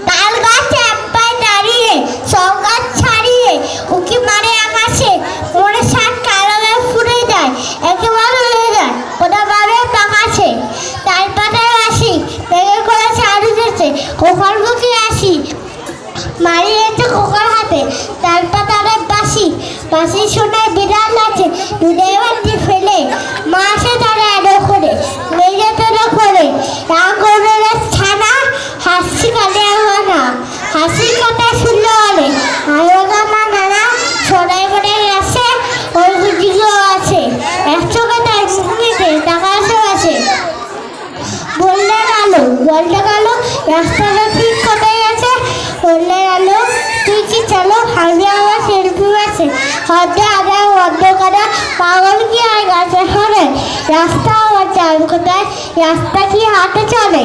তাল গাছে একপায়ে দাঁড়িয়ে সব গাছ ছাড়িয়ে উকি মারে আকাশে, মনে সাত কালারে ফুরে যায়, একেবারে হয়ে যায় কোথাবারে পাকাছে। তাল পাতায় আসি ভেঙে করে চালু যেতে খোকার মুখে আসি, মারিয়েছে খোকার হাতে তাল পাতারে বাসি। বাসি শোনায় বিড়াল আছে দুধে বাটি ফেলে, মা আসে তারা এলো করে মেজে তোলা করে রাগরের ছানা হাসি কাটে না, হাসির কথা শুনলে বলে আয়োগা মা নানা সদাই করে গেছে ওই বুঝিও আছে, এক চোখে তার মুখে টাকা আছে। বললে আলো জলটা গেল রাস্তাটা ঠিক কোথায় আছে, বললে আলো তুই কি চলো হাতে আমার সেলফি আছে, হাতে আদায় অন্ধকারে পাগল কি আর গাছে সরে, রাস্তা আমার চাল কোথায় রাস্তা কি হাতে চলে।